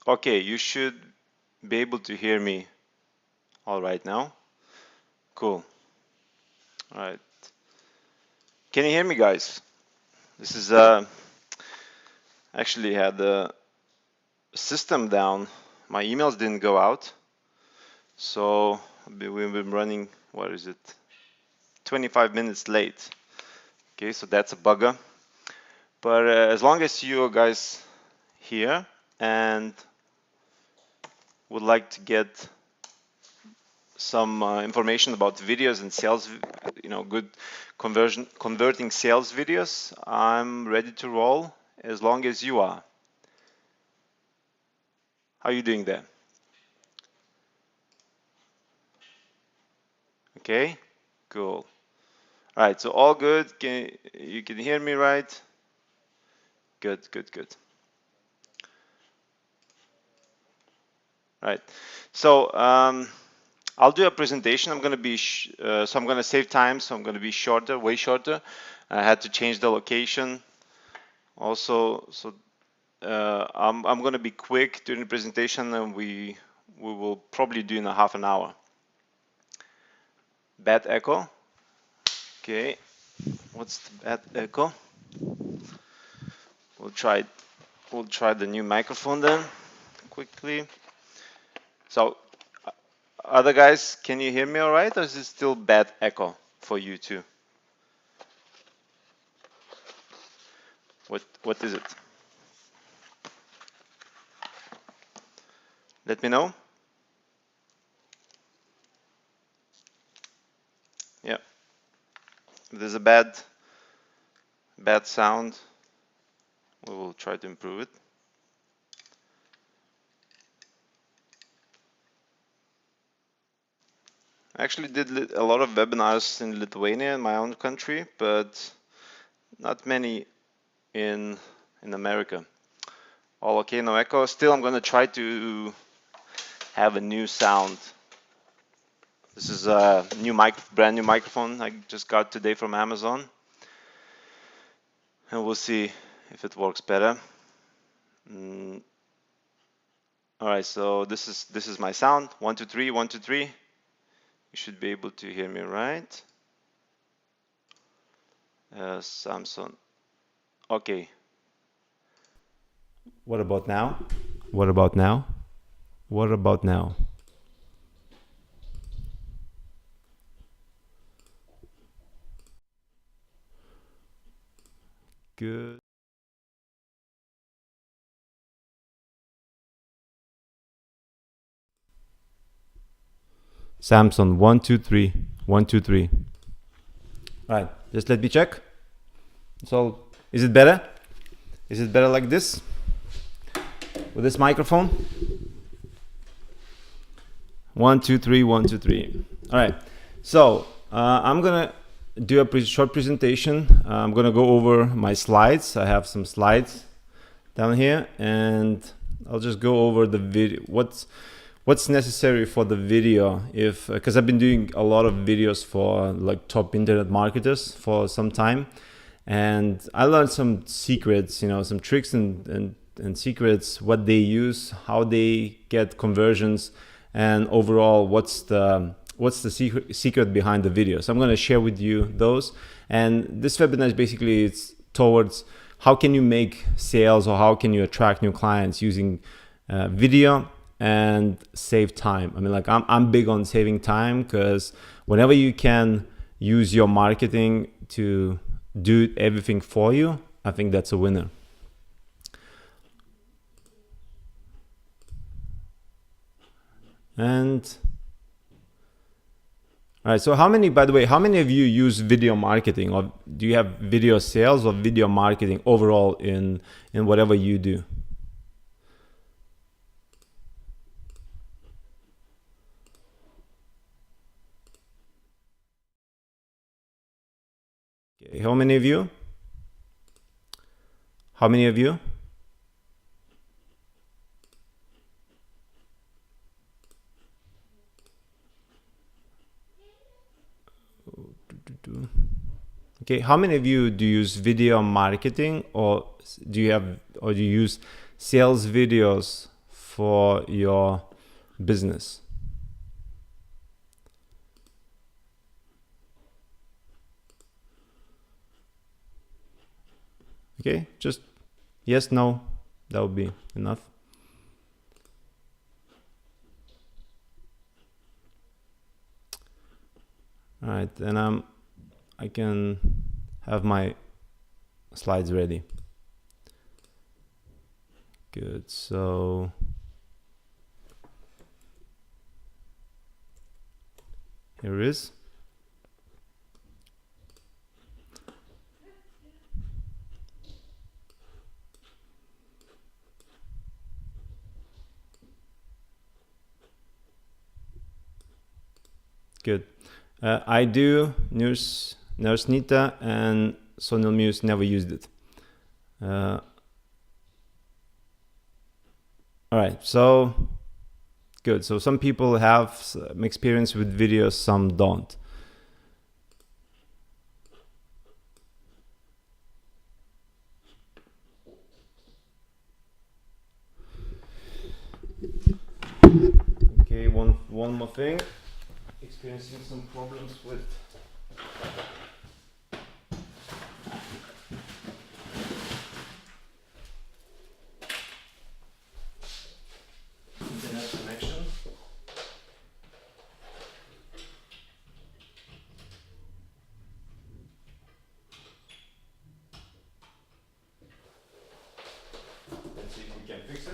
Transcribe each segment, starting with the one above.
Okay, you should be able to hear me all right now. Cool. All right. Can you hear me, guys? This is actually had the system down. My emails didn't go out, so we've been running. What is it? 25 minutes late. Okay, so that's a bugger. But as long as you guys here and would like to get some information about videos and sales, good converting sales videos, I'm ready to roll as long as you are. How are you doing there? Okay, cool. All right, so all good. You can hear me right? Good, good, good. All right. So I'll do a presentation. I'm going to be so I'm going to save time. So I'm going to be shorter, way shorter. I had to change the location. Also, so I'm going to be quick during the presentation, and we will probably do in a half an hour. Bad echo. Okay. What's the bad echo? We'll try the new microphone then quickly. So other guys, can you hear me all right, or is it still bad echo for you too? What is it? Let me know. Yeah. If there's a bad sound, we will try to improve it. I actually did a lot of webinars in Lithuania, in my own country, but not many in America. All okay, no echo. Still, I'm going to try to have a new sound. This is a brand new microphone I just got today from Amazon, and we'll see if it works better. All right, so this is my sound. 1 2 3 1 2 3. You should be able to hear me right. Samsung. Okay. What about now? What about now? What about now? Good. Samsung 1 2 3 1 2 3. All right, just let me check. So, is it better? Is it better like this? With this microphone? 1 2 3 1 2 3. All right. So, I'm gonna do a short presentation. I'm gonna go over my slides. I have some slides down here, and I'll just go over the video. What's necessary for the video, if because I've been doing a lot of videos for like top internet marketers for some time, and I learned some secrets, some tricks and secrets, what they use, how they get conversions, and overall what's the secret behind the video. So I'm going to share with you those, and this webinar is basically it's towards how can you make sales or how can you attract new clients using video and save time. I mean, like I'm big on saving time, because whenever you can use your marketing to do everything for you, I think that's a winner. And all right, so by the way, how many of you use video marketing, or do you have video sales or video marketing overall in whatever you do? Okay, how many of you? How many of you? Okay, how many of you do you use video marketing, or do you use sales videos for your business. Okay, just yes, no, that would be enough. All right, and I can have my slides ready. Good, so here it is. Good. I do. Nurse Nita and Sonil Muse never used it. All right, so good. So some people have some experience with videos, some don't. Okay, one more thing. Experiencing some problems with internet connection. Let's see if we can fix it.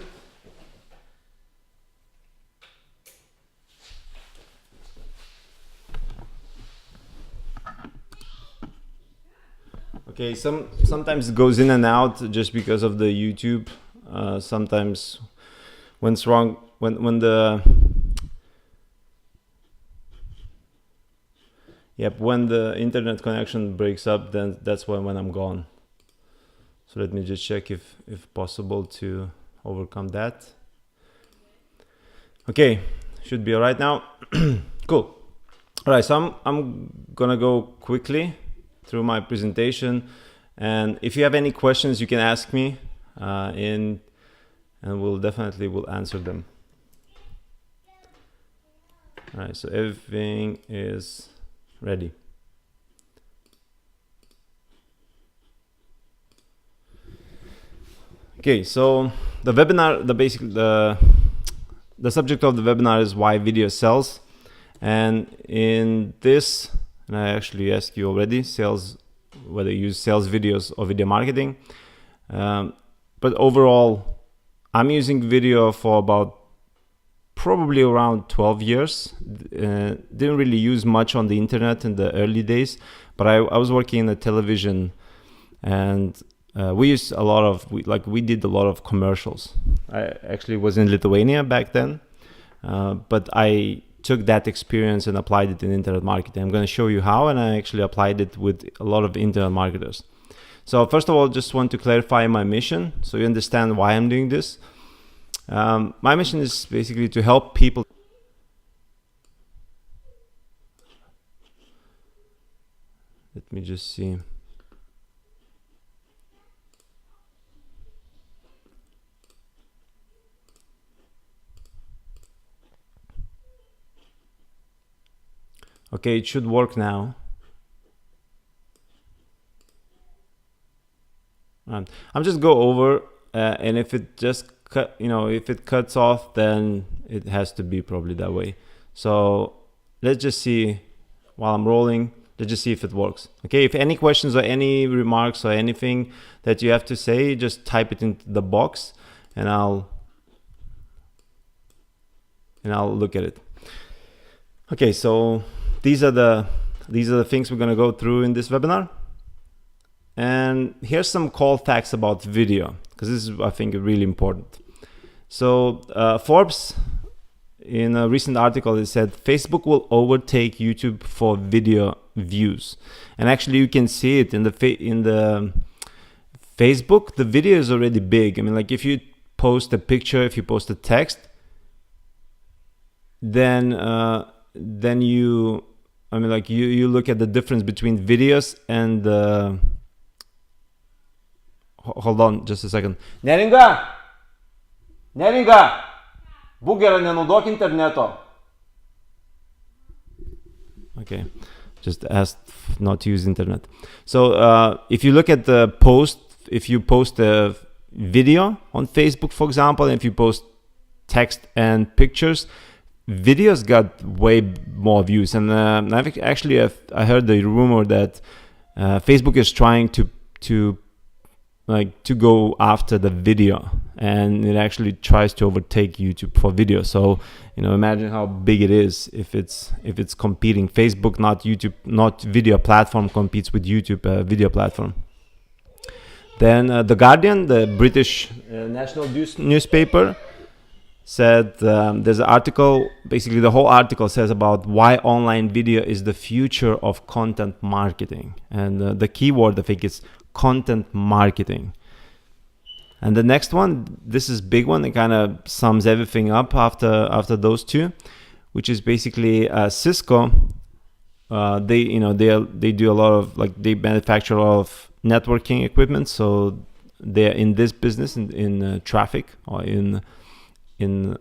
Okay, sometimes it goes in and out just because of the YouTube. Sometimes when it's wrong, when the internet connection breaks up, then that's when I'm gone. So let me just check if possible to overcome that. Okay, should be all right now. Cool. All right, so I'm gonna go quickly through my presentation, and if you have any questions you can ask me and we'll definitely answer them. All right, so everything is ready. Okay, so the webinar, the subject of the webinar is why video sells, and in this, and I actually asked you already, whether you use sales videos or video marketing. But overall, I'm using video for about probably around 12 years. Didn't really use much on the internet in the early days, but I was working in the television, and we used a lot of, we did a lot of commercials. I actually was in Lithuania back then, but I took that experience and applied it in internet marketing. I'm going to show you how, and I actually applied it with a lot of internet marketers. So first of all, just want to clarify my mission so you understand why I'm doing this. My mission is basically to help people. Let me just see. Okay, it should work now. I'm just go over, and if it just if it cuts off, then it has to be probably that way. So let's just see while I'm rolling. Let's just see if it works. Okay, if any questions or any remarks or anything that you have to say, just type it into the box, and I'll look at it. Okay, so these are the things we're going to go through in this webinar. And here's some call facts about video, because this is, I think, really important. So Forbes, in a recent article, it said Facebook will overtake YouTube for video views. And actually, you can see it in the Facebook. The video is already big. I mean, like if you post a picture, if you post a text, then you, I mean, like you look at the difference between videos and hold on just a second. Neringa! Būk gera, nenaudok interneto. Okay, just asked not to use internet. So if you look at the post, if you post a video on Facebook, for example, and if you post text and pictures, videos got way more views. And I heard the rumor that Facebook is trying to go after the video, and it actually tries to overtake YouTube for video. So imagine how big it is if it's competing. Facebook, not YouTube, not video platform, competes with YouTube video platform. Then The Guardian, the British national newspaper, said there's an article, basically the whole article says about why online video is the future of content marketing. And the keyword, I think, is content marketing. And the next one, this is big one, it kind of sums everything up after those two, which is basically Cisco. They do a lot of, they manufacture a lot of networking equipment, so they're in this business in traffic, or in the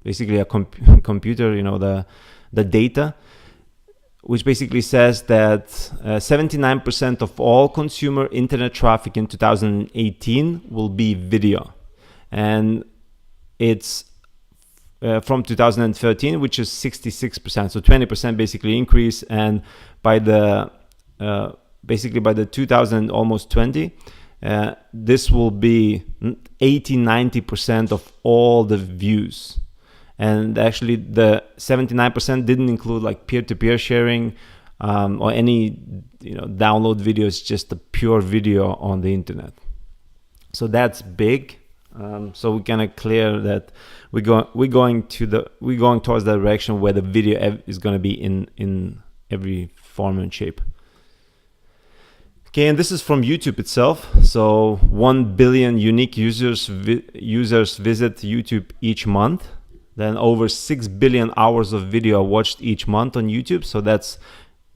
basically a computer, the data, which basically says that 79% of all consumer internet traffic in 2018 will be video, and it's from 2013, which is 66%, so 20% basically increase. And by the 2020, this will be 80-90% of all the views. And actually the 79% didn't include peer-to-peer sharing or any download videos, just a pure video on the internet. So that's big. So we kind of clear that we're going towards the direction where the video is going to be in every form and shape. Okay, and this is from YouTube itself. So 1 billion unique users visit YouTube each month. Then over 6 billion hours of video watched each month on YouTube. So that's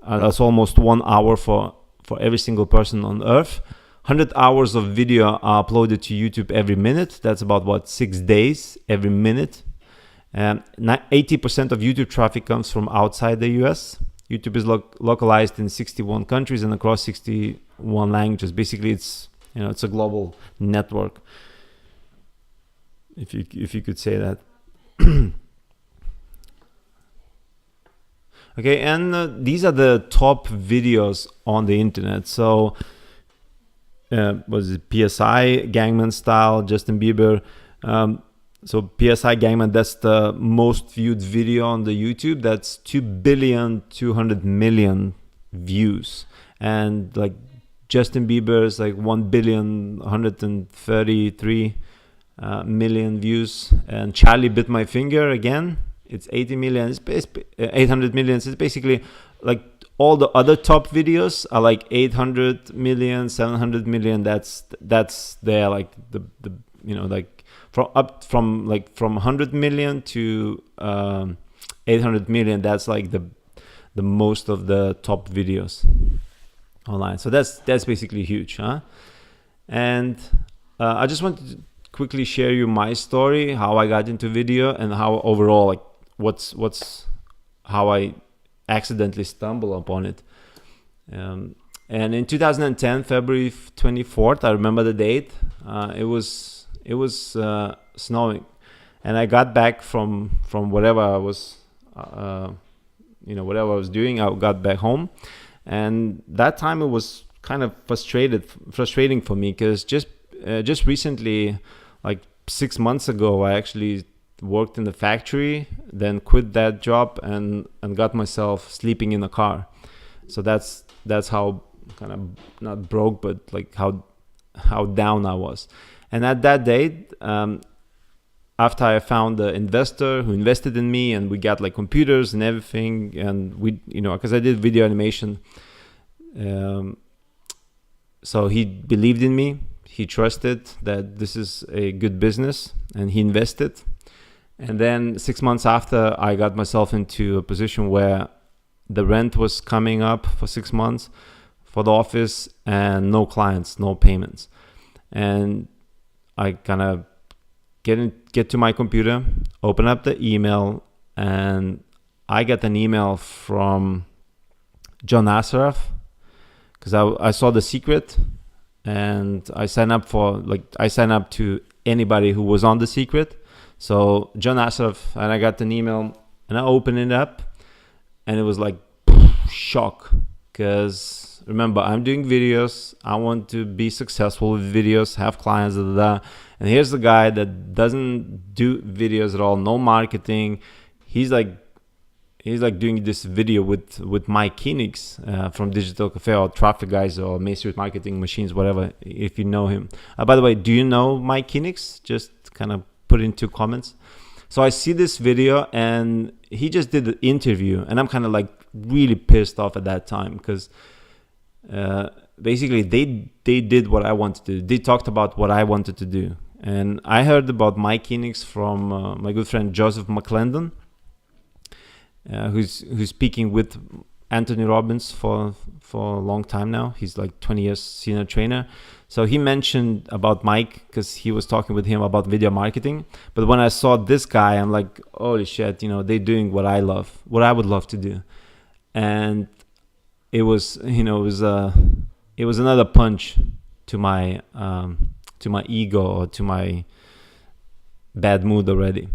almost 1 hour for every single person on earth. 100 hours of video are uploaded to YouTube every minute. That's about 6 days every minute. 80% of YouTube traffic comes from outside the US. YouTube is localized in 61 countries and across 61 languages. Basically, it's a global network, if you could say that. Okay, and these are the top videos on the internet. So was it PSI, Gangnam Style, Justin Bieber. So PSI Gangnam, that's the most viewed video on the YouTube. That's 2,200,000,000 views. And Justin Bieber is 1,133,000,000 views. And Charlie Bit My Finger, again, it's 80 million. It's 800 million. It's basically all the other top videos are 800 million, 700 million. That's there, from 100 million to 800 million. That's the most of the top videos online. So that's basically huge, huh? And I just wanted to quickly share you my story, how I got into video, and how overall how I accidentally stumbled upon it. And in 2010, February 24th, I remember the date. It was snowing, and I got back from whatever I was whatever I was doing. I got back home, and that time it was kind of frustrating for me, because just recently, 6 months ago, I actually worked in the factory, then quit that job and got myself sleeping in a car. So that's how kind of not broke, but how down I was. And at that date, after I found the investor who invested in me, and we got computers and everything, and we because I did video animation, so he believed in me. He trusted that this is a good business, and he invested. And then 6 months after, I got myself into a position where the rent was coming up for 6 months for the office, and no clients, no payments. And I kind of get to my computer, open up the email, and I got an email from John Assaraf, because I saw The Secret, and I signed up to anybody who was on The Secret. So John Assaraf, and I got an email, and I opened it up, and it was like shock, because remember, I'm doing videos, I want to be successful with videos, have clients, and here's the guy that doesn't do videos at all, no marketing. He's like doing this video with Mike Enix from Digital Cafe, or Traffic Guys, or Main Street Marketing Machines, whatever, if you know him. By the way, do you know Mike Enix? Just kind of put into comments. So I see this video, and he just did the interview, and I'm kind of like really pissed off at that time, because basically they did what I wanted to do. They talked about what I wanted to do. And I heard about Mike Enix from my good friend Joseph McClendon, who's speaking with Anthony Robbins for a long time now. He's like 20 years senior trainer. So he mentioned about Mike because he was talking with him about video marketing. But when I saw this guy, I'm like, holy shit, they're doing what I love, what I would love to do. And it was another punch to my ego, or to my bad mood already.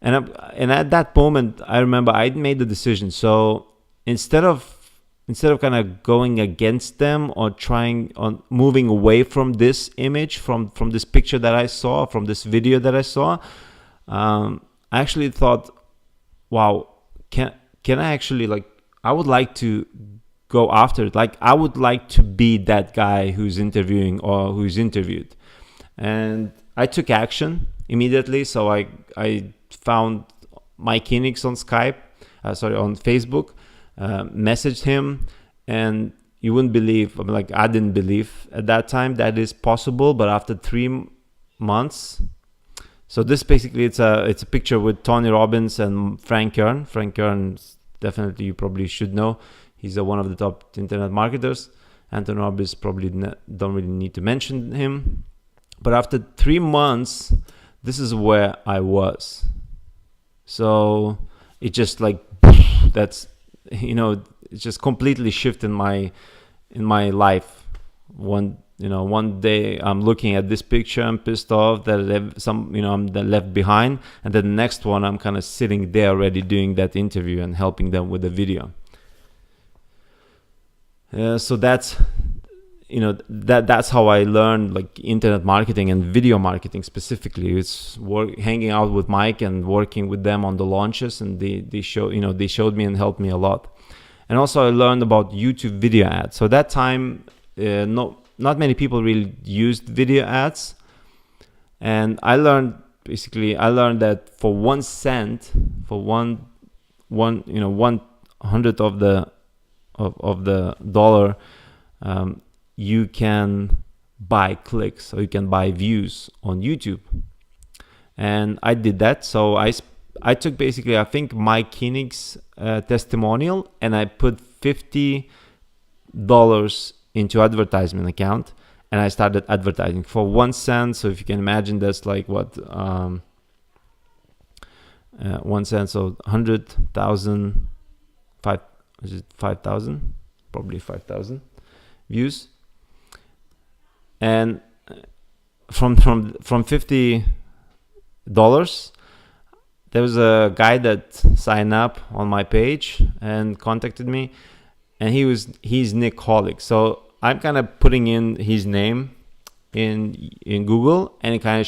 And at that moment, I remember I made the decision. So instead of kind of going against them, or trying on moving away from this image, from this picture that I saw, from this video that I saw, I actually thought, wow, can I actually, like, I would like to go after it. Like, I would like to be that guy who's interviewing or who's interviewed. And I took action immediately. So I found Mike Enix on on Facebook, messaged him, and you wouldn't believe, I didn't believe at that time that is possible. But after 3 months, so this basically, it's a picture with Tony Robbins and Frank Kern. Frank Kern, definitely you probably should know. He's one of the top internet marketers. Anthony Robbins probably don't really need to mention him. But after 3 months, this is where I was. So it just it's just completely shifted in my life. One day I'm looking at this picture, I'm pissed off that I'm left behind, and then the next one I'm kind of sitting there already doing that interview and helping them with the video. So that's that's how I learned internet marketing and video marketing specifically. It's hanging out with Mike and working with them on the launches, and they showed me and helped me a lot. And also I learned about YouTube video ads. So that time, not many people really used video ads, and I learned that for 1 cent, for one hundredth of the dollar, you can buy clicks, or you can buy views on YouTube. And I did that. So I took basically, I think, Mike Enix testimonial, and I put $50 into advertisement account, and I started advertising for 1 cent. So if you can imagine, that's like what 1 cent, so 100,000, 5,000, probably 5,000 views. And from $50, there was a guy that signed up on my page and contacted me, and he's Nickholic. So I'm kind of putting in his name in Google, and it kind of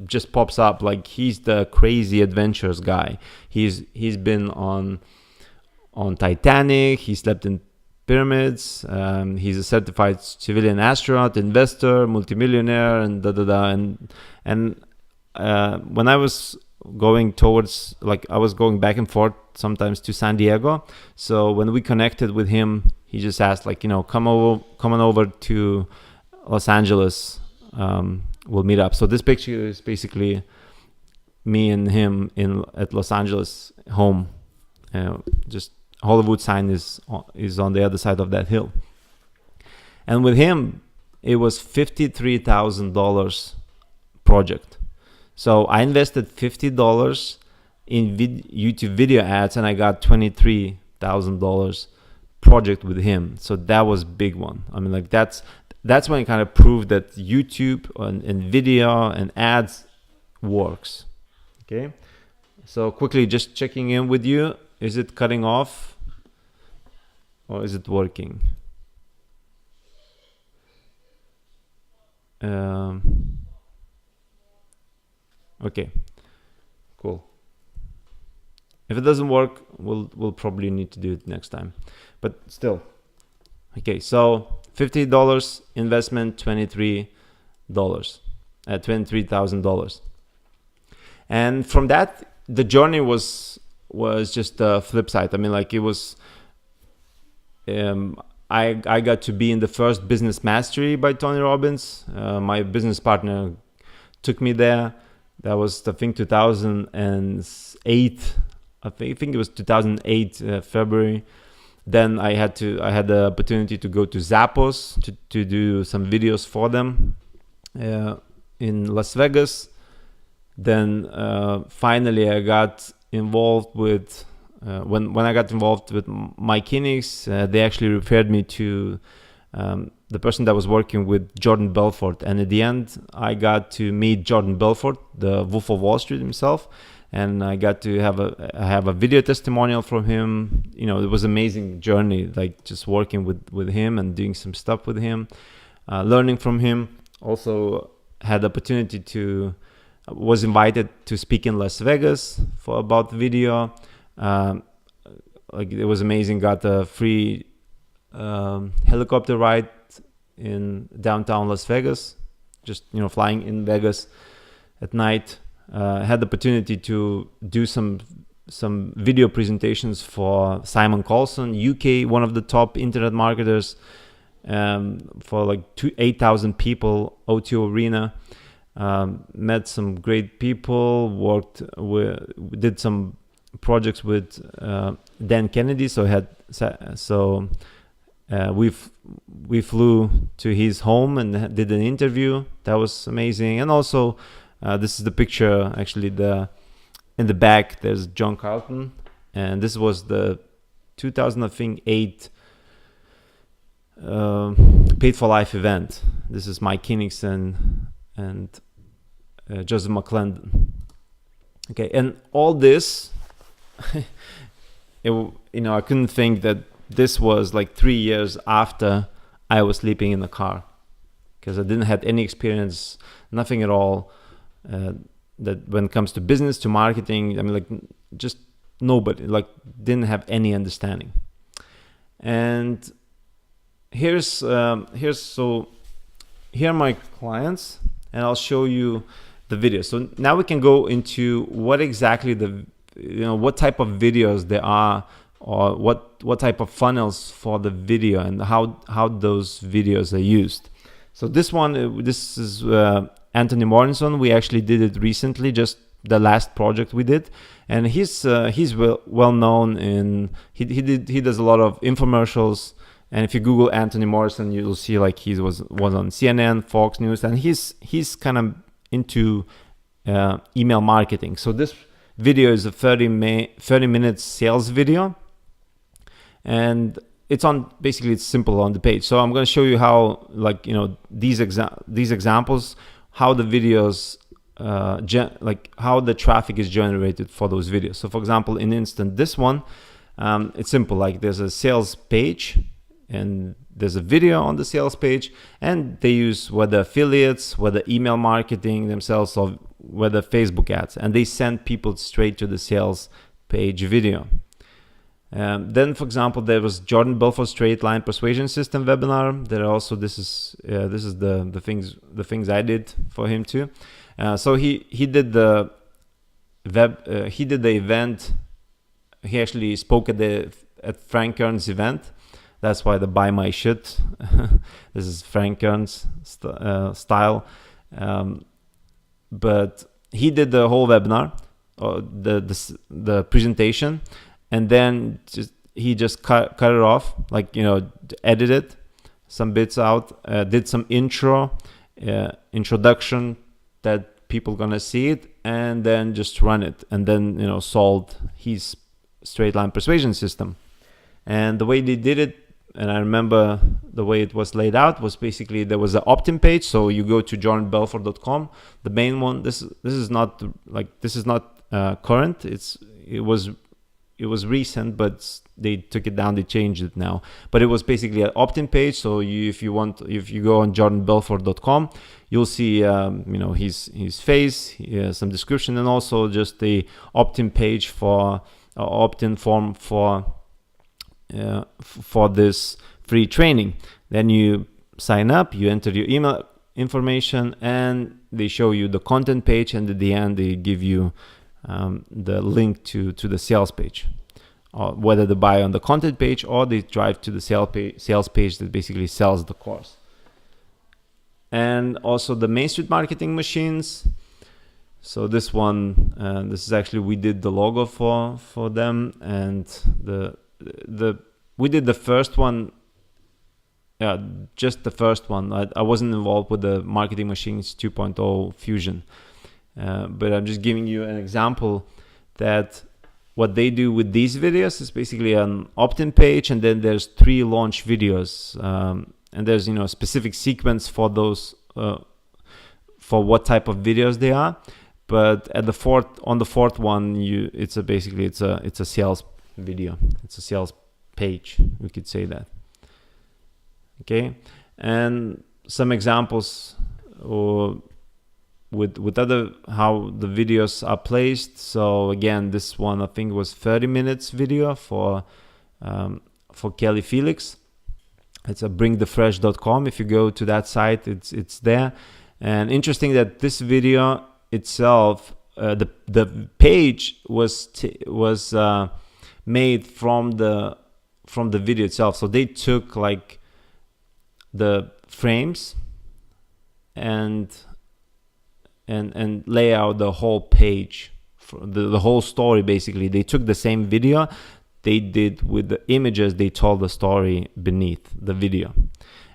just pops up like he's the crazy adventures guy. He's been on Titanic, he slept in pyramids, he's a certified civilian astronaut, investor, multimillionaire, and and when I was going towards, I was going back and forth sometimes to San Diego. So when we connected with him, he just asked, come on over to Los Angeles, we'll meet up. So this picture is basically me and him at Los Angeles home. Just Hollywood sign is on the other side of that hill. And with him, it was $53,000 project. So I invested $50 in YouTube video ads, and I got $23,000 project with him. So that was big one. I mean, like that's when it kind of proved that YouTube and video and ads works. Okay, so quickly just checking in with you. Is it cutting off or is it working? Okay, cool. If it doesn't work, we'll probably need to do it next time, but still. Okay, so $50 investment, $23,000, and from that the journey was just a flip side. I mean, like it was. I got to be in the first Business Mastery by Tony Robbins. My business partner took me there. That was, I think, 2008. I think it was 2008 February. Then I had the opportunity to go to Zappos to do some videos for them in Las Vegas. Then finally I got involved with when I got involved with Enix, they actually referred me to the person that was working with Jordan Belfort, and at the end I got to meet Jordan Belfort, the Wolf of Wall Street himself, and I got to have a video testimonial from him. You know, it was an amazing journey, like just working with him and doing some stuff with him, learning from him. Also had the opportunity was invited to speak in Las Vegas about video. Like it was amazing. Got a free helicopter ride in downtown Las Vegas, just flying in Vegas at night. Had the opportunity to do some video presentations for Simon Colson, UK, one of the top internet marketers, for like 8,000 people, O2 Arena. Met some great people, did some projects with Dan Kennedy. We flew to his home and did an interview. That was amazing. And also this is the picture, actually, in the back there's John Carlton, and this was the 2008 Paid for Life event. This is Mike Enix and Joseph McClendon. Okay, and all this I couldn't think that this was like 3 years after I was sleeping in the car, because I didn't have any experience, nothing at all, that when it comes to business, to marketing. I mean, like just nobody, like didn't have any understanding. And here are my clients, and I'll show you the video. So now we can go into what exactly what type of videos there are, or what type of funnels for the video, and how those videos are used. So this is Anthony Morrison. We actually did it recently, just the last project we did, and he's well known in he does a lot of infomercials. And if you Google Anthony Morrison, you'll see like he was on CNN, Fox News, and he's kind of into email marketing. So this video is a 30-minute sales video, and it's simple on the page. So I'm going to show you how, like, these examples, how the videos how the traffic is generated for those videos. So for example, in this one, it's simple. Like there's a sales page, and there's a video on the sales page, and they use whether affiliates, whether email marketing themselves, or whether Facebook ads, and they send people straight to the sales page video. Then, for example, there was Jordan Belfort Straight Line Persuasion System webinar. There are also this is the things I did for him too. So he did the event. He actually spoke at Frank Kern's event. That's why the buy my shit. This is Frank Kern's style. But he did the whole webinar, the presentation, and then he just cut it off, like, edited some bits out, did some introduction that people gonna see it, and then just run it, and then, you know, solved his straight line persuasion system. And the way they did it, and I remember the way it was laid out, was basically there was an opt-in page. So you go to jordanbelfort.com, the main one. This is not current. It was recent, but they took it down. They changed it now. But it was basically an opt-in page. So if you go on jordanbelfort.com, you'll see you know, his face, some description, and also just the opt-in page for opt-in form for this free training. Then you sign up, you enter your email information, and they show you the content page, and at the end they give you the link to the sales page, or whether they buy on the content page or they drive to the sales page that basically sells the course. And also the Main Street marketing machines. So this one, this is actually, we did the logo for them, and we did the first one. Yeah, just the first one. I wasn't involved with the Marketing Machines 2.0 Fusion, but I'm just giving you an example that what they do with these videos is basically an opt-in page, and then there's 3 launch videos, and there's, you know, a specific sequence for those, for what type of videos they are. But on the fourth one, it's a sales video. It's a sales page, we could say that. Okay, and some examples with other how the videos are placed. So again, this one I think was 30 minutes video for Kelly Felix. It's a bringthefresh.com. If you go to that site, it's there. And interesting that this video itself, the page was made from the video itself. So they took like the frames and lay out the whole page, for the whole story. Basically, they took the same video, they did with the images, they told the story beneath the video.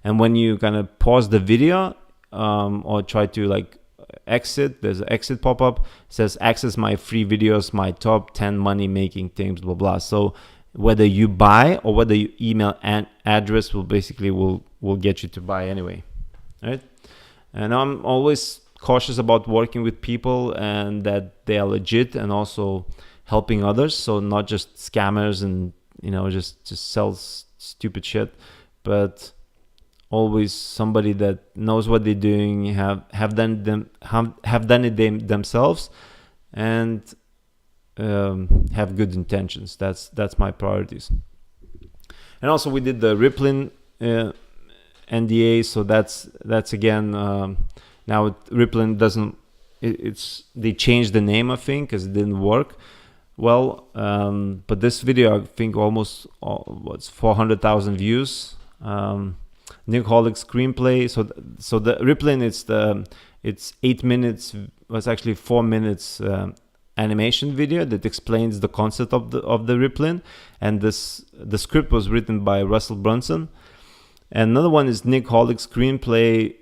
And when you kind of pause the video or try to like exit, there's an exit pop-up. It says access my free videos, my top 10 money making things, blah blah. So whether you buy or whether you email an address will get you to buy anyway, right? And I'm always cautious about working with people and that they are legit and also helping others. So not just scammers and, you know, just sell stupid shit, but always somebody that knows what they're doing, have done it themselves, and have good intentions. That's my priorities. And also we did the Rippln NDA. So that's again, now Rippln doesn't, they changed the name, I think, because it didn't work well. But this video, I think almost 400,000 views. Nickholic screenplay. So the Rippln, it's 8 minutes. Was actually 4 minutes animation video that explains the concept of the Rippln, and the script was written by Russell Brunson. And another one is Nickholic screenplay.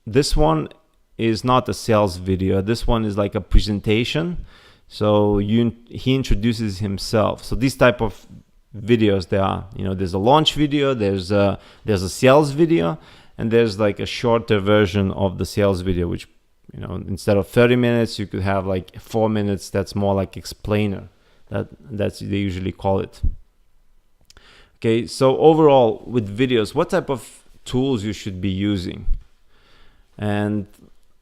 This one is not a sales video. This one is like a presentation. So he introduces himself. So these type of videos, there are, you know, there's a launch video, there's a sales video, and there's like a shorter version of the sales video, which, you know, instead of 30 minutes, you could have like 4 minutes. That's more like explainer. That's they usually call it. Okay, so overall with videos, what type of tools you should be using? And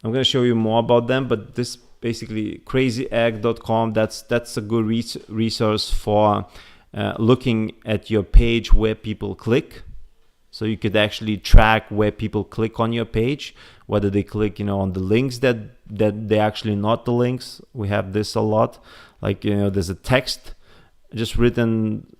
I'm going to show you more about them, but this basically crazyegg.com, that's a good resource for looking at your page where people click. So you could actually track where people click on your page, whether they click, you know, on the links that they're actually not the links. We have this a lot. Like, you know, there's a text just written,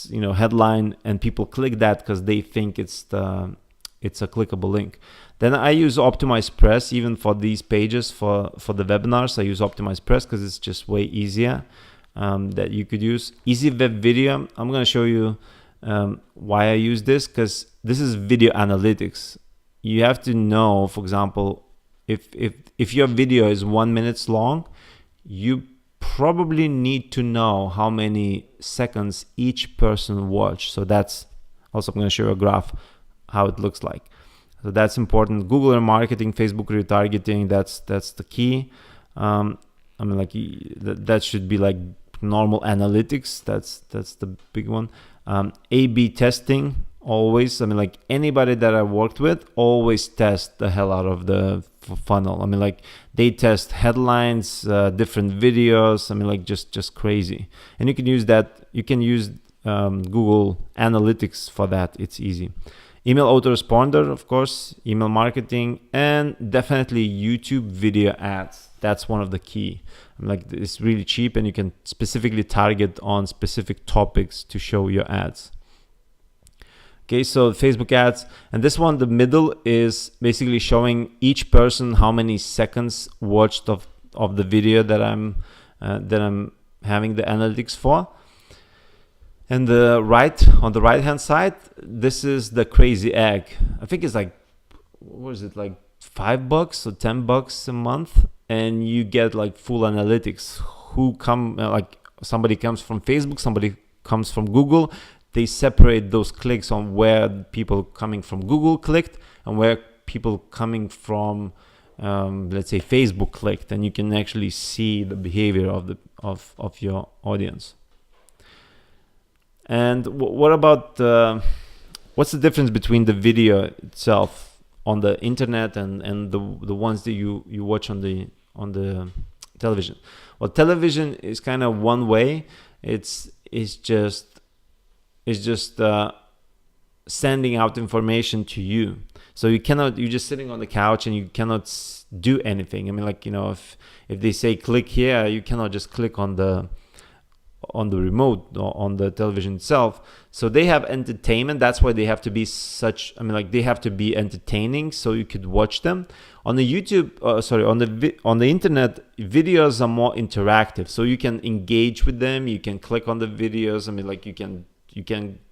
you know, headline, and people click that because they think it's a clickable link. Then I use Optimize Press even for these pages. For the webinars, I use Optimize Press because it's just way easier. That you could use Easy Web Video. I'm going to show you why I use this, because this is video analytics. you have to know, for example, if your video is 1 minute long, you probably need to know how many seconds each person watched. So that's also, I'm going to show you a graph how it looks like. So that's important. Google remarketing, Facebook retargeting, that's the key. I mean, like that should be like normal analytics. That's the big one. A/B testing always. I mean, like anybody that I worked with always test the hell out of the funnel. I mean, like they test headlines, different videos. I mean, like just crazy. And you can use that. You can use Google Analytics for that. It's easy. Email autoresponder, of course, email marketing, and definitely YouTube video ads. That's one of the key. I mean, like it's really cheap, and you can specifically target on specific topics to show your ads. Okay, so Facebook ads, and this one, the middle, is basically showing each person how many seconds watched of the video that I'm having the analytics for. And on the right hand side, this is the crazy egg. I think it's like, what is it, like $5 or $10 a month, and you get like full analytics. Like somebody comes from Facebook, somebody comes from Google. They separate those clicks on where people coming from Google clicked and where people coming from, let's say, Facebook clicked, and you can actually see the behavior of your audience. And what about what's the difference between the video itself on the internet and the ones that you watch on the television? Well, television is kind of one way. It's just sending out information to you. So you're just sitting on the couch and you cannot do anything. I mean, like, you know, if they say click here, you cannot just click on the remote or on the television itself. So they have entertainment. That's why they have to be they have to be entertaining so you could watch them. On the YouTube, on the internet, videos are more interactive, so you can engage with them. You can click on the videos. I mean, like you can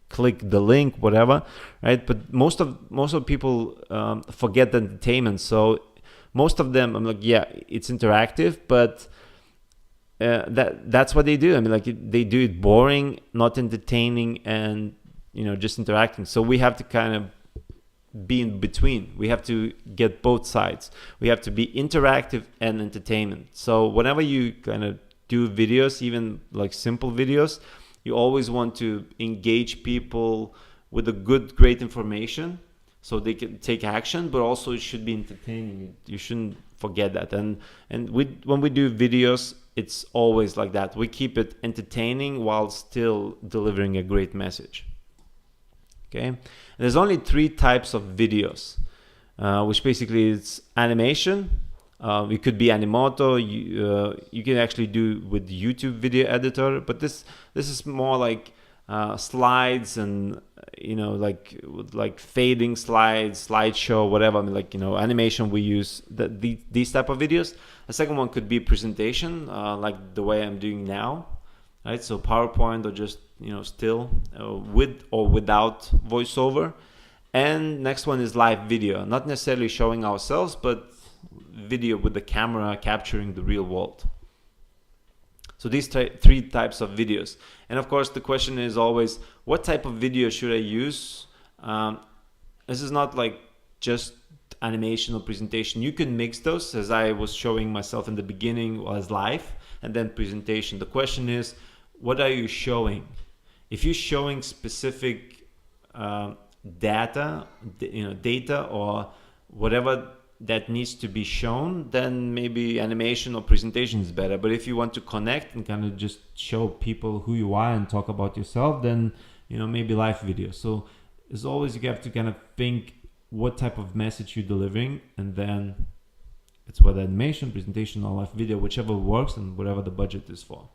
click the link, whatever, right? But most of people forget the entertainment. So most of them, I'm like, yeah, it's interactive, but that's what they do. I mean, like they do it boring, not entertaining, and just interacting. So we have to kind of be in between. We have to get both sides. We have to be interactive and entertainment. So whenever you kind of do videos, even like simple videos, you always want to engage people with great information so they can take action, but also it should be entertaining. You shouldn't forget that. And when we do videos, it's always like that. We keep it entertaining while still delivering a great message. Okay, and there's only 3 types of videos, which basically is animation. It could be Animoto. You can actually do with YouTube video editor, but this is more like slides and like fading slides, slideshow, whatever. I mean, like animation. We use these type of videos. The second one could be presentation, like the way I'm doing now, right? So PowerPoint or just still with or without voiceover. And next one is live video, not necessarily showing ourselves, but video with the camera capturing the real world. So these 3 types of videos. And of course, the question is always, what type of video should I use? This is not like just animation or presentation. You can mix those, as I was showing myself in the beginning, was live and then presentation. The question is, what are you showing? If you're showing specific data or whatever that needs to be shown, then maybe animation or presentation is better. But if you want to connect and kind of just show people who you are and talk about yourself, then maybe live video. So as always, you have to kind of think what type of message you're delivering, and then it's whether animation, presentation, or live video, whichever works and whatever the budget is for.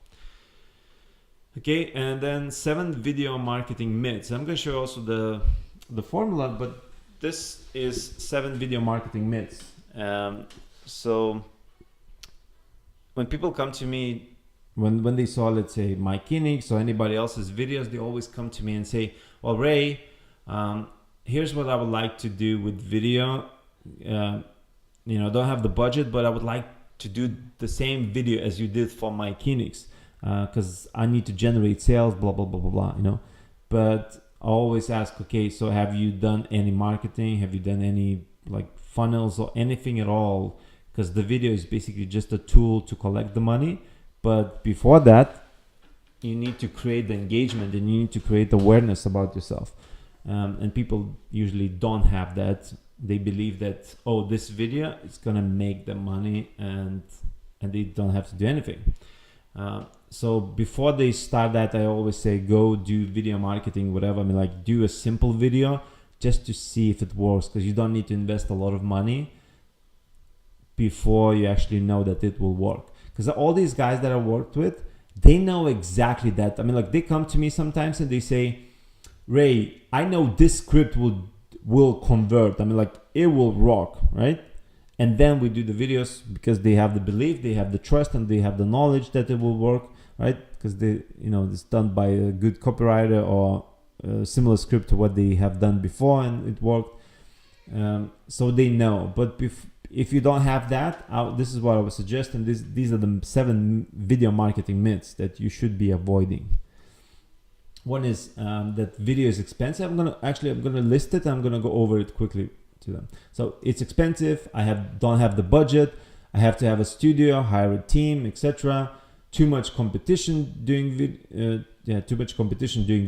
Okay, and then 7 video marketing myths. I'm going to show you also the formula, but this is 7 video marketing myths. So when people come to me, when they saw, let's say, my Enix or anybody else's videos, they always come to me and say, well, Ray, here's what I would like to do with video. Don't have the budget, but I would like to do the same video as you did for my Enix, because I need to generate sales, blah blah blah blah blah. But I always ask, okay, so have you done any marketing? Have you done any like funnels or anything at all? Because the video is basically just a tool to collect the money. But before that, you need to create the engagement and you need to create awareness about yourself. And people usually don't have that. They believe that, oh, this video is gonna make them money, and they don't have to do anything. So before they start that, I always say, go do video marketing, whatever. Like do a simple video just to see if it works, because you don't need to invest a lot of money before you actually know that it will work. Because all these guys that I worked with, they know exactly that. Like they come to me sometimes and they say, Ray, I know this script will convert. Like it will rock, right? And then we do the videos because they have the belief, they have the trust, and they have the knowledge that it will work, right? Because it's done by a good copywriter or a similar script to what they have done before and it worked. So they know. But if you don't have that, this is what I would suggest, and these are the 7 video marketing myths that you should be avoiding. One is that video is expensive. I'm gonna list it. I'm gonna go over it quickly to them. So it's expensive. Don't have the budget. I have to have a studio, hire a team, etc. Too much competition doing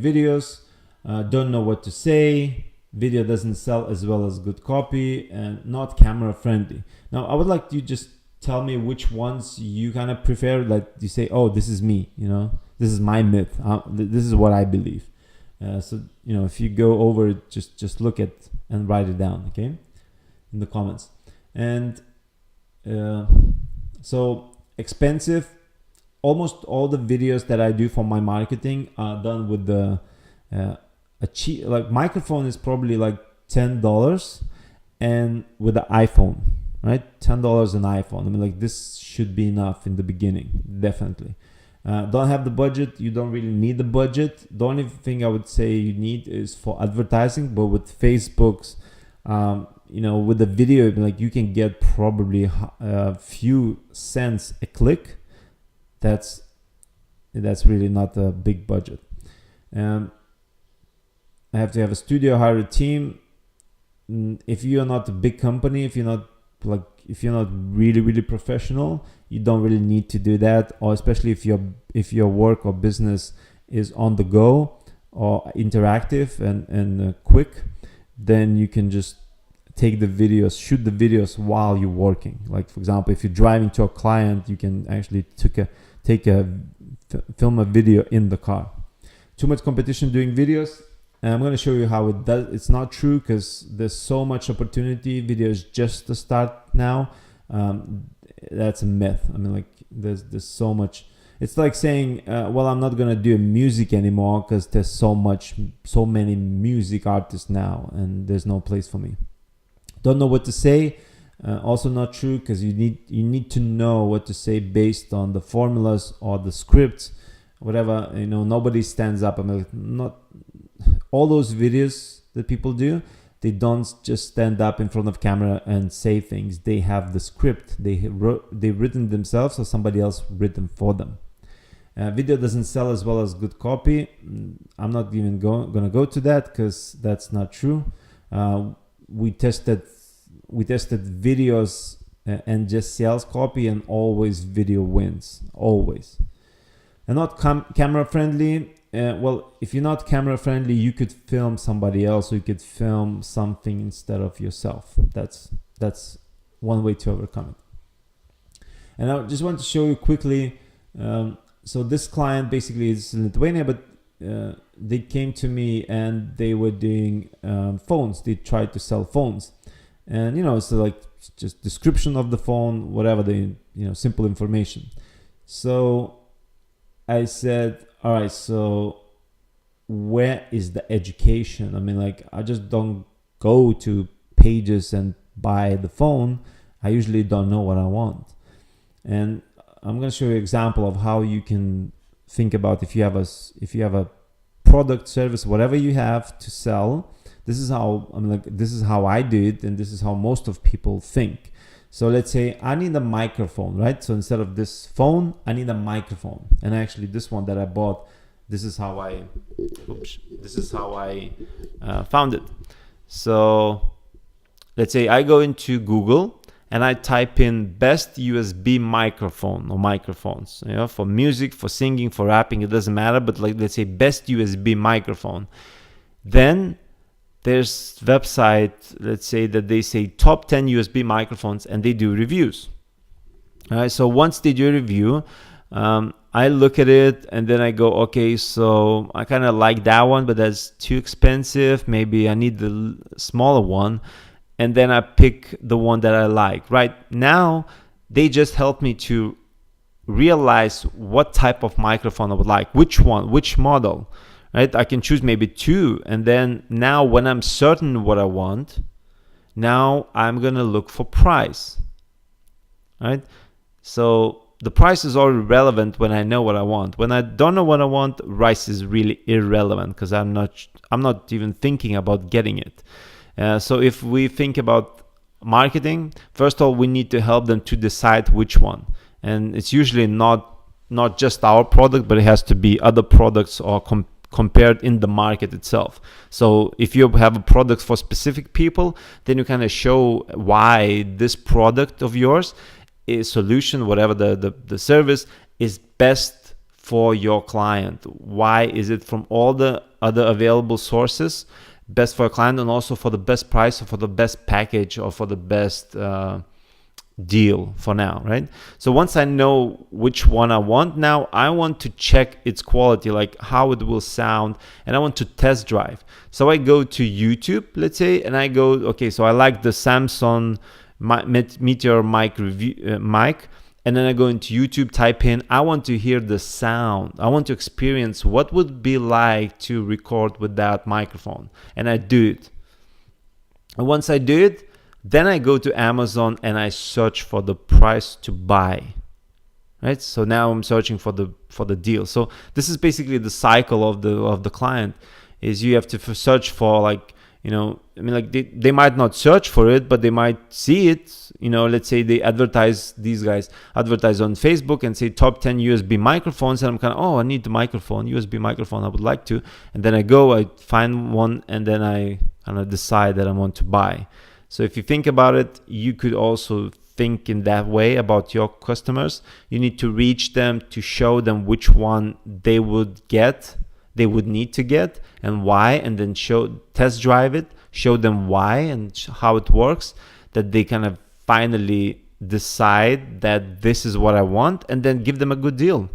videos. Don't know what to say. Video doesn't sell as well as good copy, and not camera friendly. Now I would like you just tell me which ones you kind of prefer. Like you say, oh, this is me, this is my myth. This is what I believe. So if you go over it, just look at and write it down, okay, in the comments. And so expensive. Almost all the videos that I do for my marketing are done with the a cheap, like microphone is probably like $10, and with the iPhone, right? $10 an iPhone. Like this should be enough in the beginning, definitely. Don't have the budget. You don't really need the budget. The only thing I would say you need is for advertising, but with Facebook's, with the video, like you can get probably a few cents a click. That's really not a big budget. I have to have a studio, hire a team. If you're not a big company, if you're not really, really professional, you don't really need to do that. Or especially if your work or business is on the go or interactive and quick, then you can just take the videos, shoot the videos while you're working. Like for example, if you're driving to a client, you can actually film a video in the car. Too much competition doing videos. And I'm going to show you how it does. It's not true because there's so much opportunity. Video is just the start now. That's a myth. There's so much. It's like saying, well, I'm not going to do music anymore because there's so many music artists now, and there's no place for me. Don't know what to say. Also not true because you need to know what to say based on the formulas or the scripts, whatever. Nobody stands up. Not all those videos that people do, they don't just stand up in front of camera and say things. They have the script. They've written themselves or somebody else written for them. Video doesn't sell as well as good copy. I'm not even gonna go to that because that's not true. We tested videos and just sales copy, and always video wins, always. And not camera friendly. Well, if you're not camera friendly, you could film somebody else, or you could film something instead of yourself. That's one way to overcome it. And I just want to show you quickly. So this client basically is in Lithuania, but they came to me and they were doing phones. They tried to sell phones, and it's like just description of the phone, whatever, simple information. So I said, all right, so where is the education? I just don't go to pages and buy the phone. I usually don't know what I want. And I'm going to show you an example of how you can think about if you have a product, service, whatever you have to sell this is how this is how I do it, and this is how most of people think. So let's say I need a microphone, right? So instead of this phone, I need a microphone. And actually this one that I bought, this is how I found it. So let's say I go into Google and I type in best USB microphone or microphones, you know, for music, for singing, for rapping, it doesn't matter, but like let's say best USB microphone. Then there's website, let's say that they say top 10 USB microphones, and they do reviews. All right, so once they do a review, I look at it and then I go, okay, so I kind of like that one, but that's too expensive. Maybe I need the smaller one. And then I pick the one that I like. Right now, they just help me to realize what type of microphone I would like, which one, which model. Right? I can choose maybe two, and then now when I'm certain what I want, now I'm gonna look for price. Right? So the price is already relevant when I know what I want. When I don't know what I want, price is really irrelevant because I'm not even thinking about getting it. So if we think about marketing, first of all, we need to help them to decide which one, and it's usually not just our product, but it has to be other products or compared in the market itself. So if you have a product for specific people, then you kind of show why this product of yours, a solution, whatever the service, is best for your client. Why is it from all the other available sources best for a client, and also for the best price or for the best package or for the best deal for now, right? So once I know which one I want, now I want to check its quality, like how it will sound, and I want to test drive. So I go to YouTube, let's say, and I go, okay, so I like the Samsung Meteor mic mic, and then I go into YouTube, type in, I want to hear the sound, I want to experience what would be like to record with that microphone, and I do it. And once I do it, then I go to Amazon and I search for the price to buy, right? So now I'm searching for the deal. So this is basically the cycle of the client, is you have to search for, like, you know, I mean, like they might not search for it, but they might see it. You know, let's say these guys advertise on Facebook and say top 10 USB microphones, and I'm kind of, oh, I need the microphone, USB microphone, I would like to. And then I find one, and then I kind of decide that I want to buy. So if you think about it, you could also think in that way about your customers. You need to reach them to show them which one they would need to get and why, and then test drive it, show them why and how it works, that they kind of finally decide that this is what I want, and then give them a good deal.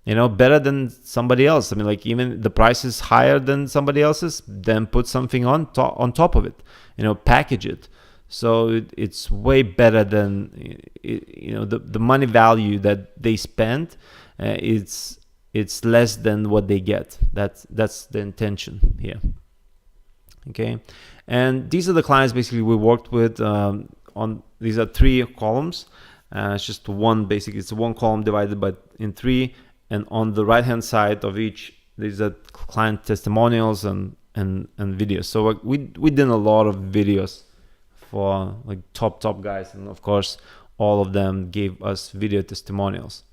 You know, better than somebody else. I mean, like, even the price is higher than somebody else's, then put something on top of it, you know, package it. So it's way better than, you know, the money value that they spend. It's less than what they get. That's the intention here. Okay, and these are the clients basically we worked with. These are 3 columns. It's just one, basically it's one column divided in 3. And on the right hand side of each, there's a client testimonials and videos. So we did a lot of videos for like top guys, and of course all of them gave us video testimonials.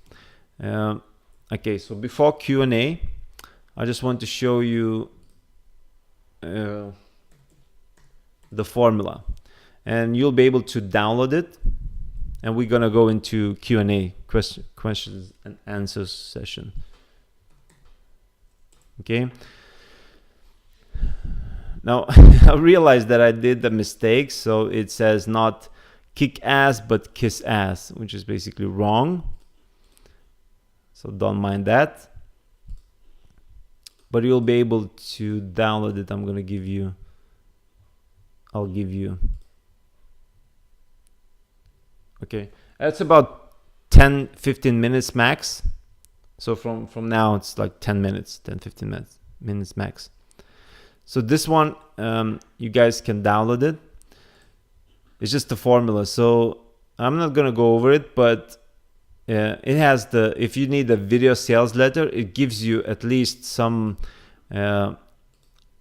Okay, so before Q&A, I just want to show you the formula, and you'll be able to download it. And we're gonna go into Q&A, questions and answers session. Okay. Now I realized that I did the mistake. So it says not kick ass, but kiss ass, which is basically wrong. So don't mind that. But you'll be able to download it. I'll give you. Okay, that's about 10-15 minutes max. So from now it's like 10 minutes, 10-15 minutes max. So this one, you guys can download it. It's just the formula. So I'm not gonna go over it, but it has if you need a video sales letter, it gives you at least some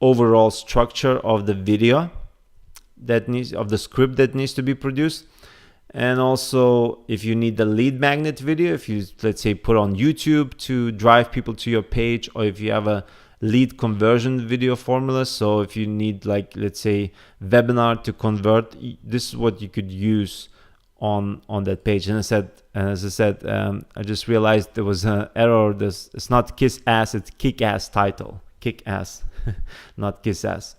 overall structure of the video of the script that needs to be produced. And also if you need the lead magnet video, if you, let's say, put on YouTube to drive people to your page, or if you have a lead conversion video formula. So if you need, like, let's say, webinar to convert, this is what you could use on that page. And as I said, I just realized there was an error. It's not kiss ass, it's kick ass title. Kick ass, not kiss ass.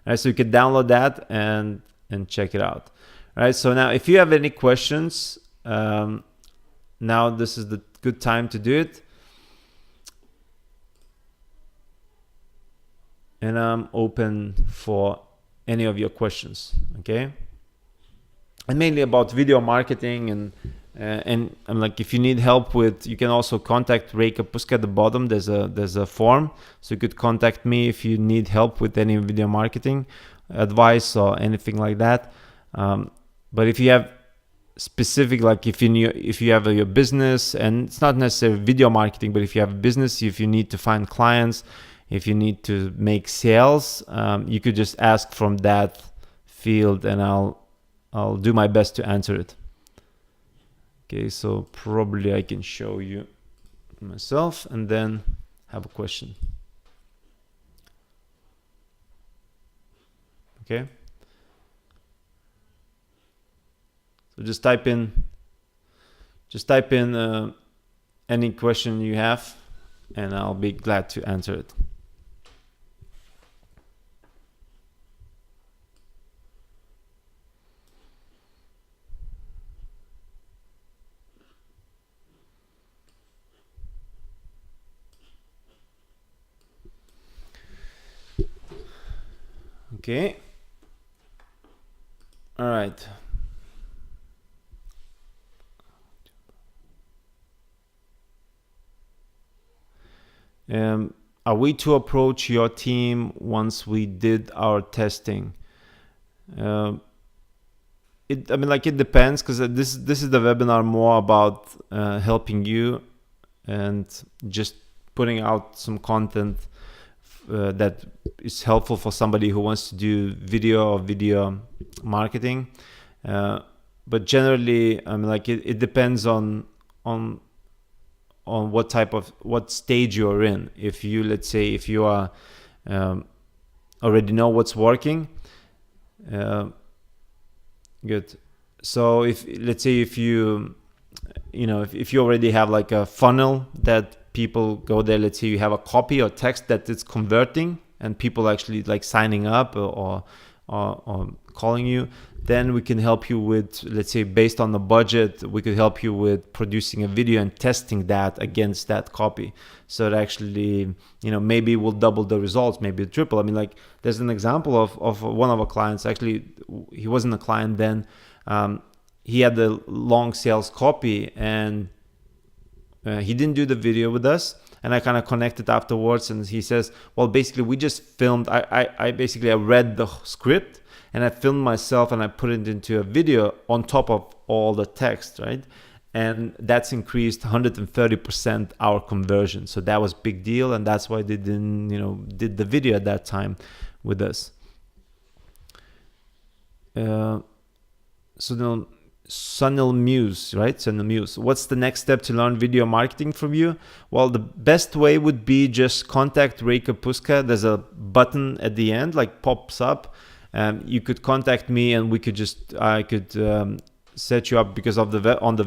All right, so you can download that and check it out. All right, so now if you have any questions, now this is the good time to do it. And I'm open for any of your questions, okay? And mainly about video marketing, and I'm like, if you need help with, you can also contact Reka Puska at the bottom. There's a form, so you could contact me if you need help with any video marketing advice or anything like that. But if you have specific, like if you have your business, and it's not necessarily video marketing, but if you have a business, if you need to find clients, if you need to make sales, you could just ask from that field, and I'll do my best to answer it. Okay, so probably I can show you myself and then have a question. Okay. So just type in any question you have, and I'll be glad to answer it. Okay. All right. Are we to approach your team once we did our testing? It depends, because this is the webinar more about helping you and just putting out some content that is helpful for somebody who wants to do video or video marketing. But generally, it depends on what stage you're in. If you, let's say, if you are already know what's working, good. So if, let's say, if you already have like a funnel that people go there, let's say you have a copy or text that it's converting and people actually like signing up or calling you, then we can help you with, let's say, based on the budget, we could help you with producing a video and testing that against that copy. So it actually, maybe we'll double the results, maybe triple. There's an example of one of our clients. Actually, he wasn't a client then. He had the long sales copy, and he didn't do the video with us. And I kind of connected afterwards, and he says, well, basically we just filmed, I read the script and I filmed myself and I put it into a video on top of all the text, right? And that's increased 130% our conversion. So that was big deal, and that's why they didn't, did the video at that time with us. So then Sunil Muse, right? Sunil Muse. What's the next step to learn video marketing from you? Well, the best way would be just contact Reka Puska. There's a button at the end, like pops up. You could contact me, and I could set you up because you're on the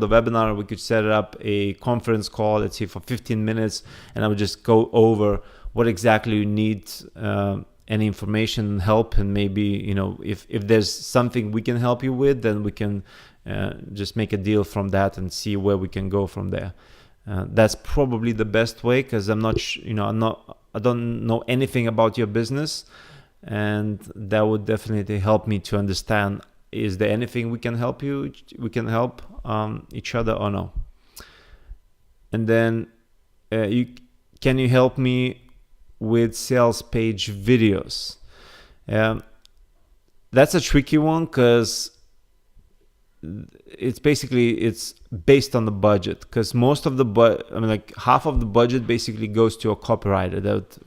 webinar. We could set up a conference call, let's say for 15 minutes, and I would just go over what exactly you need, any information and help, and maybe if there's something we can help you with, then we can just make a deal from that and see where we can go from there. That's probably the best way, because I don't know anything about your business, and that would definitely help me to understand, is there anything we can help each other or no. And then can you help me with sales page videos? That's a tricky one, because it's basically it's based on the budget, because most of the like half of the budget basically goes to a copywriter that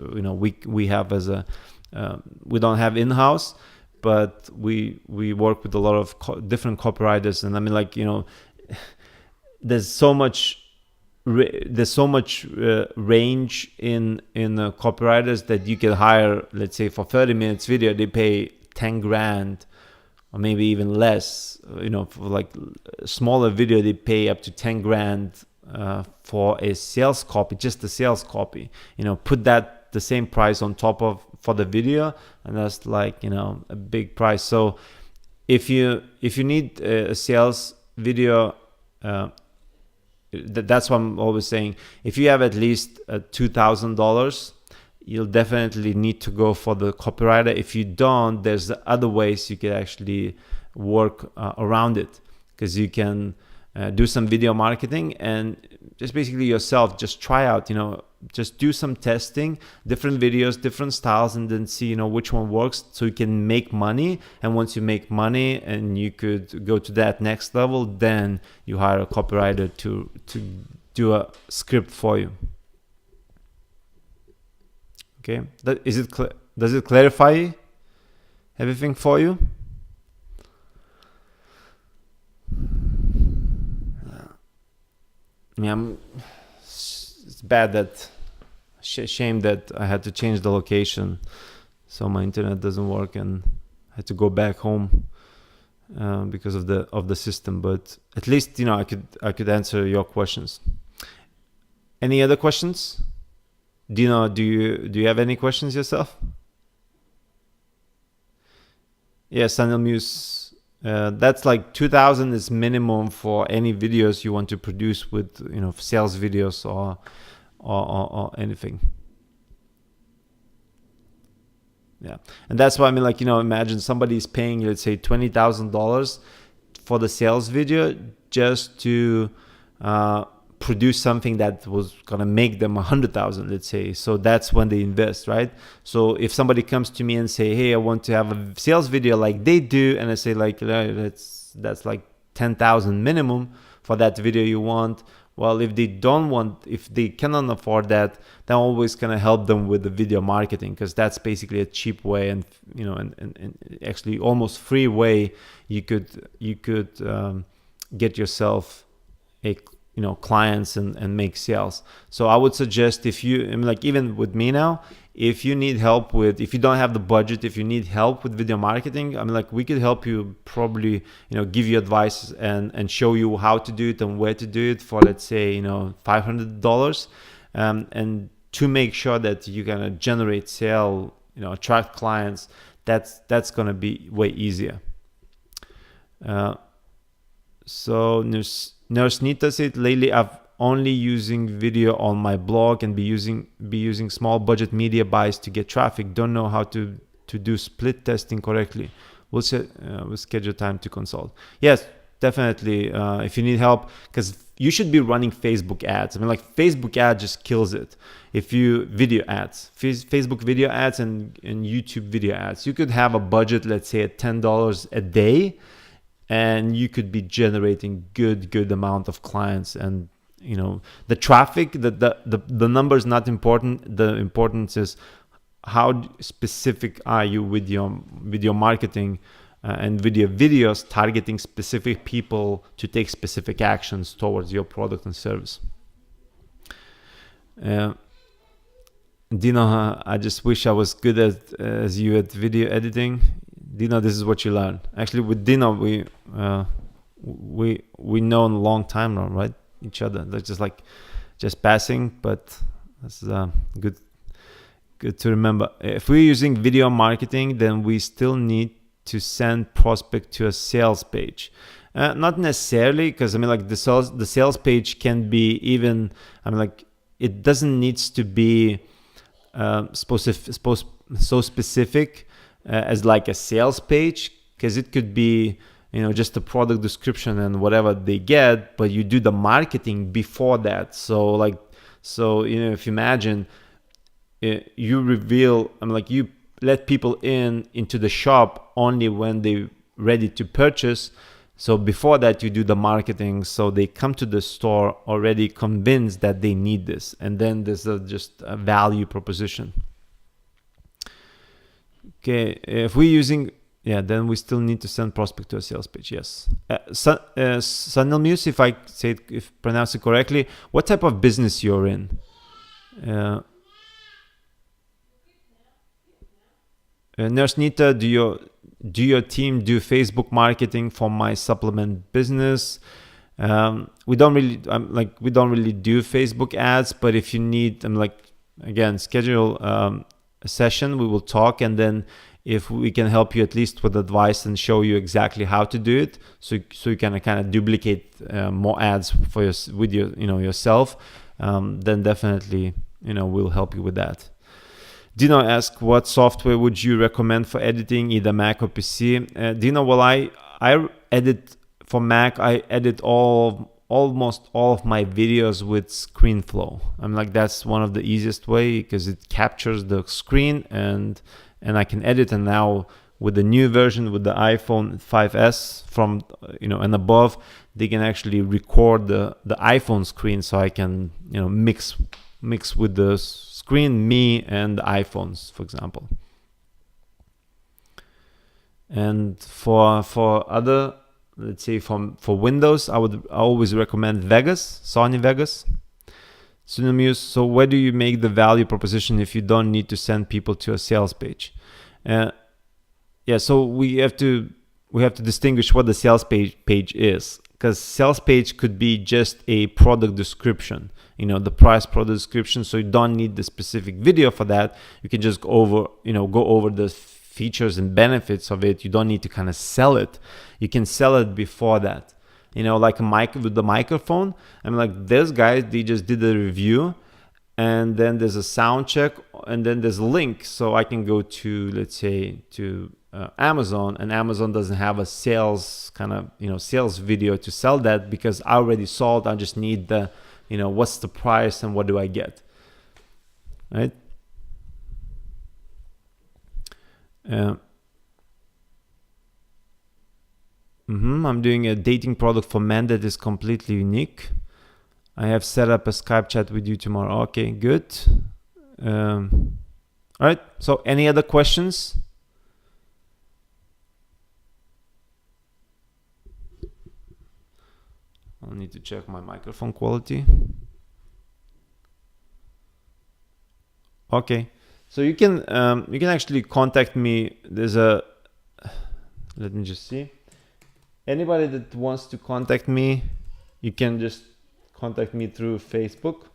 we have as a we don't have in-house, but we work with a lot of different copywriters. And I mean, like, there's so much range in copywriters that you can hire. Let's say for 30 minutes video they pay 10 grand, or maybe even less. For like a smaller video they pay up to 10 grand for a sales copy, just the sales copy. Put that the same price on top of for the video, and that's like a big price. So if you need a sales video, that's what I'm always saying. If you have at least $2,000, you'll definitely need to go for the copywriter. If you don't, there's other ways you can actually work around it, because you can do some video marketing and just basically yourself just try out, just do some testing, different videos, different styles, and then see which one works, so you can make money. And once you make money and you could go to that next level, then you hire a copywriter to do a script for you. Okay, does it clarify everything for you? Yeah, it's bad that shame that I had to change the location, so my internet doesn't work and I had to go back home because of the system. But at least I could answer your questions. Any other questions? Do you have any questions yourself? Yeah, Sanil Muse. That's like 2,000 is minimum for any videos you want to produce with sales videos or anything. Yeah, and that's why I mean, like, imagine somebody's paying, let's say, $20,000 for the sales video just to produce something that was gonna make them 100,000, let's say. So that's when they invest, right? So if somebody comes to me and say, hey, I want to have a sales video like they do, and I say like, that's like 10,000 minimum for that video you want. Well, if they cannot afford that, then I'm always gonna help them with the video marketing, because that's basically a cheap way and and actually almost free way you could get yourself a clients and make sales. So I would suggest, if you, like, even with me now, if you need help with, if you don't have the budget, if you need help with video marketing, I mean, like, we could help you, probably, give you advice and show you how to do it and where to do it for, let's say, $500, and to make sure that you're gonna generate sale, attract clients. That's gonna be way easier. So Nurse Nita said, lately I've only using video on my blog and be using small budget media buys to get traffic. Don't know how to do split testing correctly. We'll schedule time to consult. Yes, definitely. If you need help, because you should be running Facebook ads. I mean, like, Facebook ad just kills it. If you video ads, Facebook video ads and YouTube video ads, you could have a budget, let's say at $10 a day, and you could be generating good amount of clients. And the traffic, the number is not important. The importance is how specific are you with your marketing and with your videos, targeting specific people to take specific actions towards your product and service. Dino, I just wish I was good as you at video editing. Dino, this is what you learn. Actually, with Dino, we know a long time now, right? Each other. That's just passing, but that's good to remember. If we're using video marketing, then we still need to send prospect to a sales page. Not necessarily, because I mean, like, the sales page can be even, I mean, like, it doesn't needs to be so specific as like a sales page, because it could be just a product description and whatever they get, but you do the marketing before that. So if you imagine, you reveal, I mean, like, you let people into the shop only when they're ready to purchase. So before that, you do the marketing, so they come to the store already convinced that they need this, and then there's just a value proposition. Okay, if we're using, then we still need to send prospect to a sales page. Yes. Sanilmus, if pronounce it correctly, what type of business you're in? Nurse Nita, do your team do Facebook marketing for my supplement business? We don't really do Facebook ads, but if you need, again, schedule a session, we will talk, and then if we can help you at least with advice and show you exactly how to do it, so you can kind of duplicate more ads for yourself, then definitely we'll help you with that. Dino asks, what software would you recommend for editing, either Mac or PC? Dino, well, I edit for Mac. I edit almost all of my videos with ScreenFlow. That's one of the easiest way, because it captures the screen and I can edit. And now with the new version, with the iPhone 5S from and above, they can actually record the iPhone screen, so I can mix with the screen, me and the iPhones, for example. And for other, let's say for Windows, I always recommend Vegas, Sony Vegas. Synonyms. So where do you make the value proposition if you don't need to send people to a sales page? So we have to distinguish what the sales page is, because sales page could be just a product description, the price product description. So you don't need the specific video for that. You can just go over the features and benefits of it. You don't need to kind of sell it. You can sell it before that. Like a mic with the microphone. Those guys, they just did a review, and then there's a sound check, and then there's a link, so I can go to, let's say, to Amazon, and Amazon doesn't have a sales sales video to sell that, because I already sold. I just need the what's the price and what do I get, right? I'm doing a dating product for men that is completely unique. I have set up a Skype chat with you tomorrow. Okay, good. All right, so any other questions? I'll need to check my microphone quality. Okay, so you can actually contact me. Let me just see. Anybody that wants to contact me, you can just contact me through Facebook,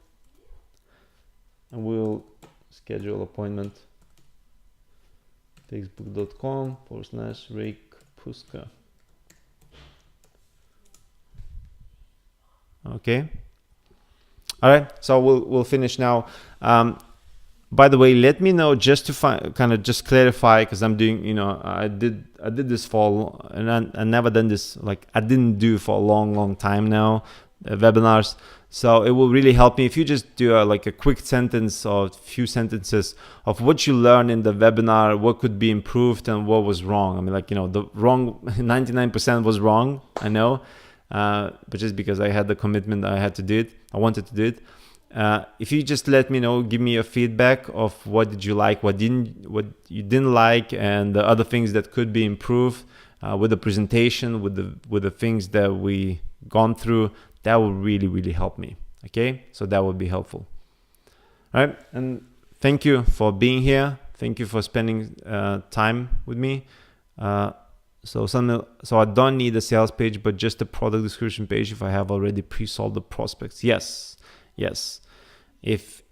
and we'll schedule appointment. Facebook.com/Rick Puska. Okay. All right. So we'll finish now. By the way, let me know, just to just clarify, because I'm doing, I did this for, and I never done this, I didn't do for a long time now, webinars. So it will really help me if you just do a quick sentence or a few sentences of what you learned in the webinar, what could be improved and what was wrong. The wrong 99% was wrong, I know, but just because I had the commitment, I wanted to do it. If you just let me know, give me a feedback of what did you like, what you didn't like, and the other things that could be improved with the presentation, with the things that we gone through, that will really help me. Okay, so that would be helpful. All right, and thank you for being here. Thank you for spending time with me. So I don't need a sales page, but just a product description page if I have already pre-sold the prospects. Yes. If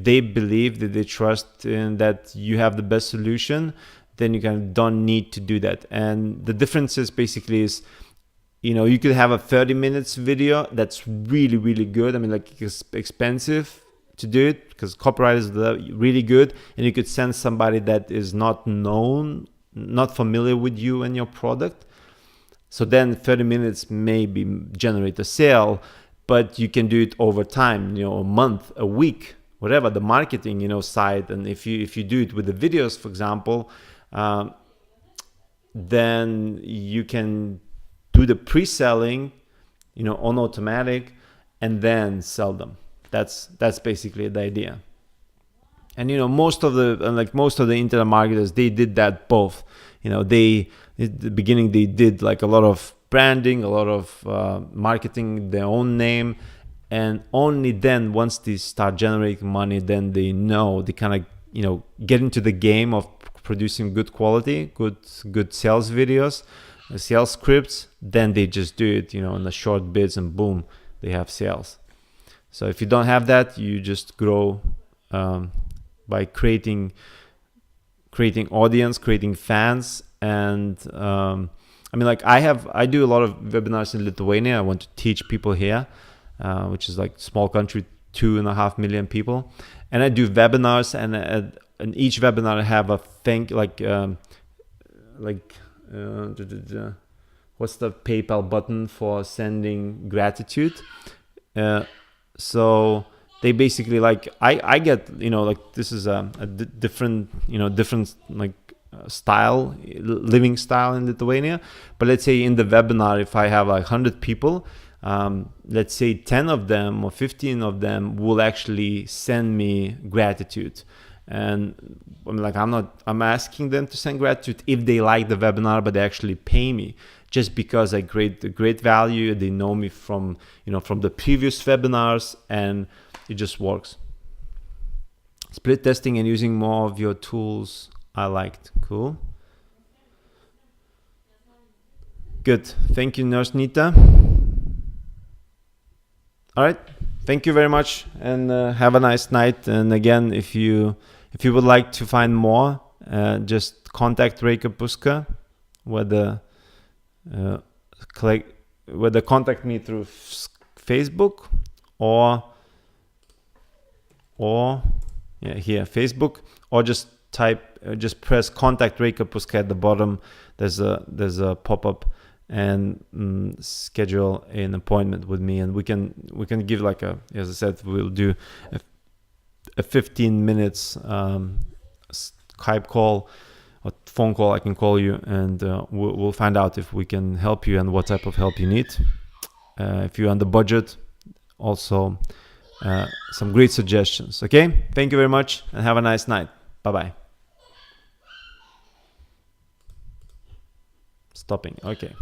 they believe, that they trust in that you have the best solution, then you don't need to do that. And the difference is basically you could have a 30 minutes video that's really good. It's expensive to do it because copywriters are really good, and you could send somebody that is not known, not familiar with you and your product. So then 30 minutes maybe generate a sale, but you can do it over time, a month, a week, whatever the marketing, side. And if you do it with the videos, for example, then you can do the pre-selling, on automatic, and then sell them. That's basically the idea. And most of the internet marketers, they did that both. They at the beginning they did like a lot of branding, a lot of marketing their own name, and only then once they start generating money, then they kind of get into the game of producing good quality, good sales videos, sales scripts. Then they just do it in the short bits, and boom, they have sales. So if you don't have that, you just grow by creating audience, creating fans. And I do a lot of webinars in Lithuania. I want to teach people here, which is like small country, 2.5 million people, and I do webinars, and each webinar I have a thing what's the PayPal button for sending gratitude. So they basically I get this is a different style, living style in Lithuania. But let's say in the webinar, if I have 100 people, let's say 10 of them or 15 of them will actually send me gratitude. And I'm asking them to send gratitude if they like the webinar, but they actually pay me just because I create great value. They know me from the previous webinars, and it just works. Split testing and using more of your tools I liked. Cool. Good. Thank you, Nurse Nita. All right. Thank you very much, and have a nice night. And again, if you would like to find more, just contact Rippln, whether contact me through Facebook or here Facebook, or just press contact Rippln at the bottom. There's a pop-up, and schedule an appointment with me, and we can give as I said, we'll do a 15 minutes Skype call or phone call. I can call you, and we'll find out if we can help you and what type of help you need. If you're on the budget, also some great suggestions. Okay, thank you very much, and have a nice night. Bye-bye. Stopping. Okay.